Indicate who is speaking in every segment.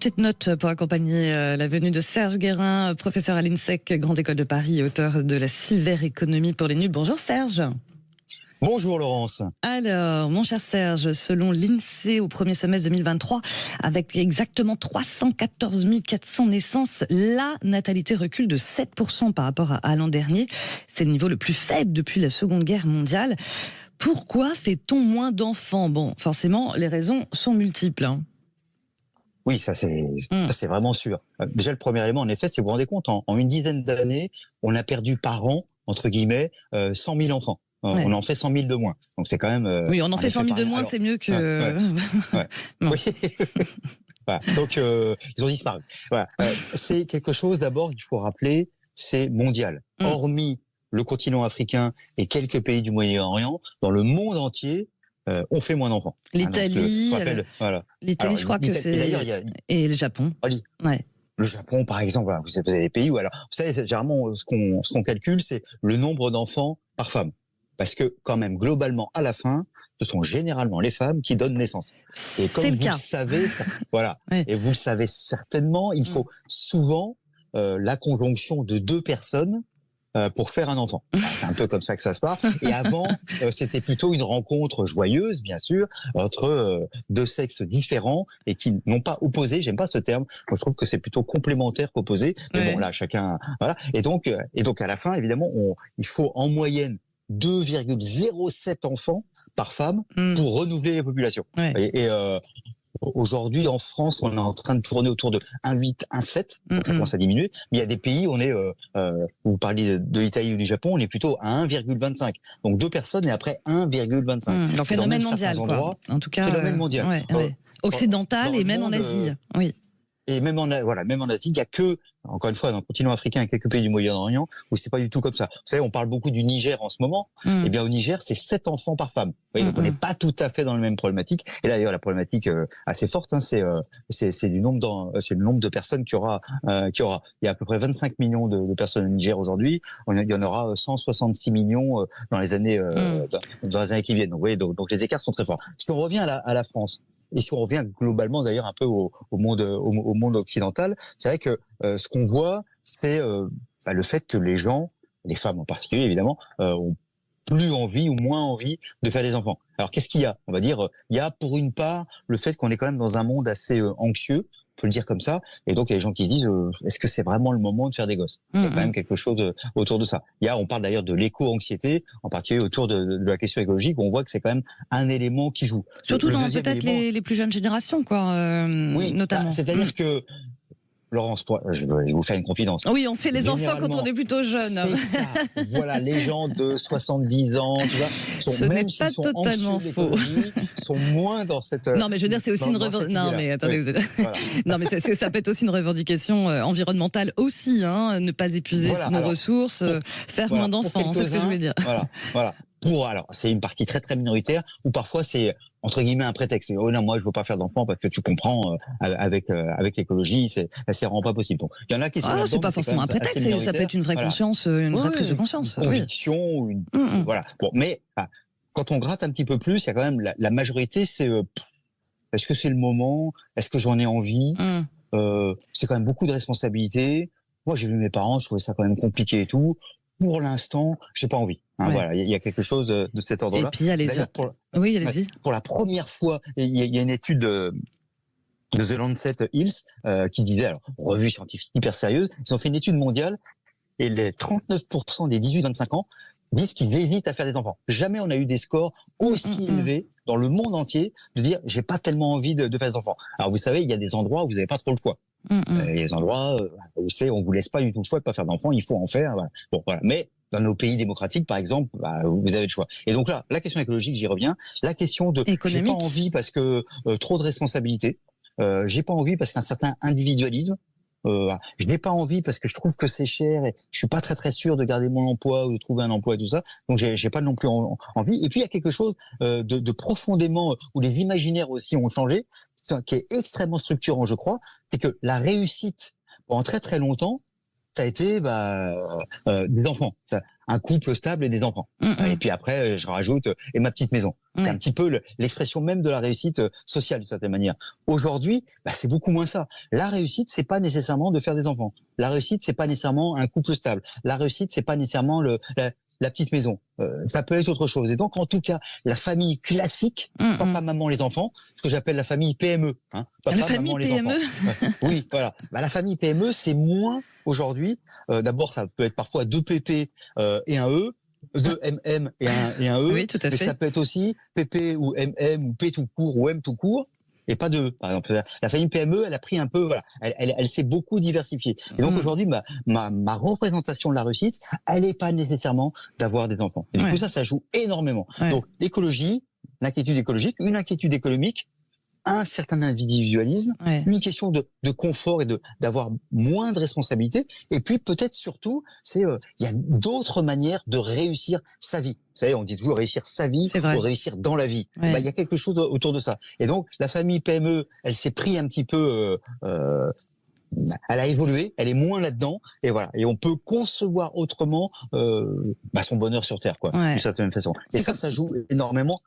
Speaker 1: petite note pour accompagner la venue de Serge Guérin, professeur à l'INSEC, Grande École de Paris, et auteur de la Silver Économie pour les nuls. Bonjour Serge.
Speaker 2: Bonjour Laurence.
Speaker 1: Alors, mon cher Serge, selon l'INSEE au premier semestre 2023, avec exactement 314 400 naissances, la natalité recule de 7% par rapport à l'an dernier. C'est le niveau le plus faible depuis la Seconde Guerre mondiale. Pourquoi fait-on moins d'enfants ? Bon, forcément, les raisons sont multiples.
Speaker 2: Oui, ça c'est vraiment sûr. Déjà, le premier élément, en effet, c'est vous vous rendez compte, en une dizaine d'années, on a perdu par an, entre guillemets, 100 000 enfants.
Speaker 1: Ouais.
Speaker 2: On en fait 100 000 de moins. Donc c'est quand même...
Speaker 1: oui, on en fait 100 000 de moins, alors, c'est mieux que...
Speaker 2: Ouais. Oui. Voilà. Donc, ils ont disparu. Voilà. C'est quelque chose, d'abord, il faut rappeler, c'est mondial. Hormis le continent africain et quelques pays du Moyen-Orient, dans le monde entier, on fait moins d'enfants.
Speaker 1: L'Italie,
Speaker 2: voilà.
Speaker 1: l'Italie, je crois que c'est... Et le Japon. Ouais.
Speaker 2: Le Japon, par exemple, voilà, vous avez des pays où, alors, vous savez, généralement, ce qu'on calcule, c'est le nombre d'enfants par femme. Parce que, quand même, globalement, à la fin, ce sont généralement les femmes qui donnent naissance. Et comme vous le savez, voilà. Ouais. Et vous le savez certainement, il faut souvent la conjonction de deux personnes pour faire un enfant. C'est un peu comme ça que ça se passe. Et avant, c'était plutôt une rencontre joyeuse, bien sûr, entre deux sexes différents et qui n'ont pas opposé. J'aime pas ce terme. Je trouve que c'est plutôt complémentaire qu'opposé. Mais bon, là, chacun, voilà. Et donc, à la fin, évidemment, il faut en moyenne 2,07 enfants par femme pour renouveler les populations. Ouais. Et aujourd'hui, en France, on est en train de tourner autour de 1,8, 1,7. Donc ça commence à diminuer. Mais il y a des pays, on est, vous parliez de l'Italie ou du Japon, on est plutôt à 1,25. Donc 2 personnes et après 1,25.
Speaker 1: Donc phénomène mondial, quoi. En tout cas,
Speaker 2: phénomène mondial.
Speaker 1: Occidental et même en Asie. Oui.
Speaker 2: Et même en Asie, il y a que, encore une fois, dans le continent africain et quelques pays du Moyen-Orient, où c'est pas du tout comme ça. Vous savez, on parle beaucoup du Niger en ce moment. Eh bien, au Niger, c'est 7 enfants par femme. Vous voyez, donc on n'est pas tout à fait dans la même problématique. Et là, d'ailleurs, la problématique assez forte, hein, c'est le nombre de personnes qu'il y aura. Il y a à peu près 25 millions de personnes au Niger aujourd'hui. Il y en aura 166 millions dans les années qui viennent. Donc, vous voyez, donc les écarts sont très forts. Si on revient à la France, et si on revient globalement d'ailleurs un peu au monde occidental, c'est vrai que ce qu'on voit, c'est le fait que les gens, les femmes en particulier évidemment, ont plus envie ou moins envie de faire des enfants. Alors qu'est-ce qu'il y a ? On va dire, il y a pour une part le fait qu'on est quand même dans un monde assez anxieux, on peut le dire comme ça, et donc il y a des gens qui se disent est-ce que c'est vraiment le moment de faire des gosses ? Il y a quand même quelque chose autour de ça. On parle d'ailleurs de l'éco-anxiété, en particulier autour de la question écologique, où on voit que c'est quand même un élément qui joue.
Speaker 1: Surtout dans peut-être les plus jeunes générations, quoi.
Speaker 2: Oui,
Speaker 1: notamment.
Speaker 2: C'est-à-dire que Laurence, je vais vous faire une confidence.
Speaker 1: Oui, on fait les enfants quand on est plutôt jeune.
Speaker 2: C'est ça. Voilà, les gens de 70 ans, tu vois, même s'ils sont
Speaker 1: totalement faux.
Speaker 2: Sont moins dans cette.
Speaker 1: Non, mais je veux dire, c'est aussi une revendication. Non, mais attendez, voilà. Non, mais ça peut être aussi une revendication environnementale aussi, hein, ne pas épuiser nos ressources, faire moins d'enfants, c'est ce que je veux dire.
Speaker 2: Voilà. Alors, c'est une partie très très minoritaire, où parfois c'est entre guillemets un prétexte. Oh non, moi je veux pas faire d'enfants parce que tu comprends, avec l'écologie, c'est vraiment pas possible. Donc il y en a qui sont là-dedans.
Speaker 1: C'est pas forcément un prétexte, ça peut être une vraie conscience, une vraie prise de conscience.
Speaker 2: Une conviction, voilà. Bon, mais quand on gratte un petit peu plus, il y a quand même la majorité, c'est est-ce que c'est le moment ? Est-ce que j'en ai envie ? C'est quand même beaucoup de responsabilités. Moi, j'ai vu mes parents, je trouvais ça quand même compliqué et tout. Pour l'instant, j'ai pas envie. Voilà, il y a quelque chose de cet ordre-là.
Speaker 1: Et puis oui, allez-y.
Speaker 2: Pour la première fois, il y a une étude de The Lancet Health qui disait, alors revue scientifique hyper sérieuse, ils ont fait une étude mondiale et les 39% des 18-25 ans disent qu'ils hésitent à faire des enfants. Jamais on a eu des scores aussi élevés dans le monde entier de dire j'ai pas tellement envie de faire des enfants. Alors vous savez, il y a des endroits où vous n'avez pas trop le choix. Il y a des endroits où on vous laisse pas du tout le choix de pas faire d'enfants, il faut en faire. Voilà. Bon, voilà. Mais dans nos pays démocratiques, par exemple, vous avez le choix. Et donc là, la question écologique, j'y reviens. La question de j'ai pas envie parce que trop de responsabilités. J'ai pas envie parce qu'un certain individualisme. Je n'ai pas envie parce que je trouve que c'est cher et je suis pas très très sûr de garder mon emploi ou de trouver un emploi et tout ça. Donc j'ai pas non plus envie. Et puis il y a quelque chose de profondément où les imaginaires aussi ont changé, qui est extrêmement structurant, je crois, c'est que la réussite pendant très très longtemps, ça a été des enfants. un couple stable et des enfants. Et puis après, je rajoute et ma petite maison. C'est un petit peu l'expression même de la réussite sociale d'une certaine manière. Aujourd'hui, c'est beaucoup moins ça. La réussite, c'est pas nécessairement de faire des enfants. La réussite, c'est pas nécessairement un couple stable. La réussite, c'est pas nécessairement la petite maison. Ça peut être autre chose. Et donc, en tout cas, la famille classique, papa, maman, les enfants, ce que j'appelle la famille PME. Hein, papa,
Speaker 1: la famille
Speaker 2: maman, les
Speaker 1: PME.
Speaker 2: enfants. Oui, voilà. La famille PME, c'est moins aujourd'hui. D'abord, ça peut être parfois 2 PP et un E. 2 MM et un E.
Speaker 1: Oui, tout à fait.
Speaker 2: Mais ça peut être aussi PP ou MM ou P tout court ou M tout court. Et pas de, par exemple, la famille PME, elle a pris un peu, voilà, elle s'est beaucoup diversifiée. Et donc aujourd'hui, ma représentation de la réussite, elle n'est pas nécessairement d'avoir des enfants. Et du coup, ça joue énormément. Donc l'écologie, l'inquiétude écologique, une inquiétude économique, un certain individualisme, une question de confort et d'avoir moins de responsabilités. Et puis peut-être surtout, il y a d'autres manières de réussir sa vie. Vous savez, on dit toujours réussir sa vie ou réussir dans la vie. Il y a quelque chose autour de ça. Et donc la famille PME, elle s'est pris un petit peu. Elle a évolué, elle est moins là-dedans, et voilà. Et on peut concevoir autrement son bonheur sur Terre, quoi, d'une certaine façon. Et ça joue énormément.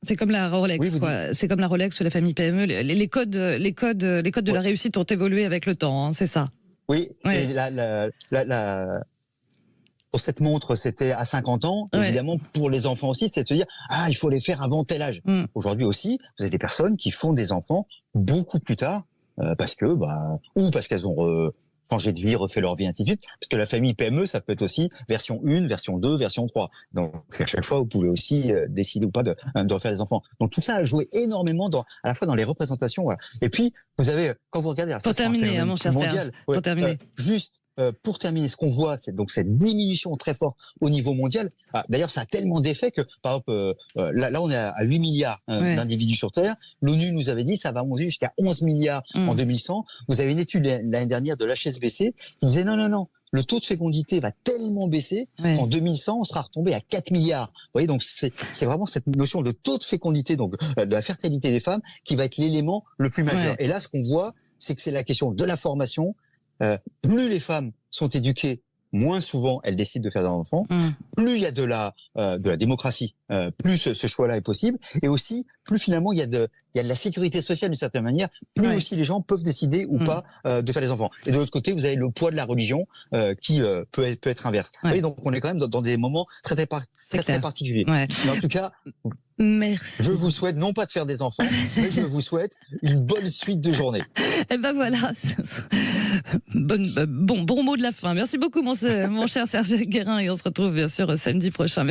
Speaker 1: C'est comme la Rolex, quoi. C'est comme la Rolex ou la famille PME. Les codes de la réussite ont évolué avec le temps, hein, c'est ça.
Speaker 2: Oui. Et pour cette montre, c'était à 50 ans. Évidemment, pour les enfants aussi, c'est de se dire, il faut les faire avant tel âge. Aujourd'hui aussi, vous avez des personnes qui font des enfants beaucoup plus tard, parce qu'elles ont changé de vie, refait leur vie, ainsi de suite. Parce que la famille PME, ça peut être aussi version 1, version 2, version 3. Donc, à chaque fois, vous pouvez aussi décider ou pas de refaire des enfants. Donc, tout ça a joué énormément à la fois dans les représentations. Voilà. Et puis, vous avez, quand vous regardez...
Speaker 1: Pour terminer, mon cher Serge, pour terminer.
Speaker 2: Pour terminer, ce qu'on voit, c'est donc cette diminution très forte au niveau mondial. D'ailleurs, ça a tellement d'effets que, par exemple, là, on est à 8 milliards d'individus sur Terre. L'ONU nous avait dit ça va monter jusqu'à 11 milliards en 2100. Vous avez une étude l'année dernière de l'HSBC qui disait non. Le taux de fécondité va tellement baisser qu'en 2100, on sera retombé à 4 milliards. Vous voyez, donc c'est vraiment cette notion de taux de fécondité, donc de la fertilité des femmes, qui va être l'élément le plus majeur. Et là, ce qu'on voit, c'est que c'est la question de la formation. Plus les femmes sont éduquées, moins souvent elles décident de faire des enfants. Plus il y a de la démocratie, plus ce choix-là est possible. Et aussi, plus finalement il y a de la sécurité sociale d'une certaine manière, plus aussi les gens peuvent décider ou pas de faire des enfants. Et de l'autre côté, vous avez le poids de la religion qui peut être inverse. Vous voyez, donc on est quand même dans des moments très particuliers. Mais en tout cas,
Speaker 1: merci.
Speaker 2: Je vous souhaite non pas de faire des enfants, mais je vous souhaite une bonne suite de journée.
Speaker 1: Et ben voilà, bon mot de la fin. Merci beaucoup mon cher Serge Guérin, et on se retrouve bien sûr samedi prochain.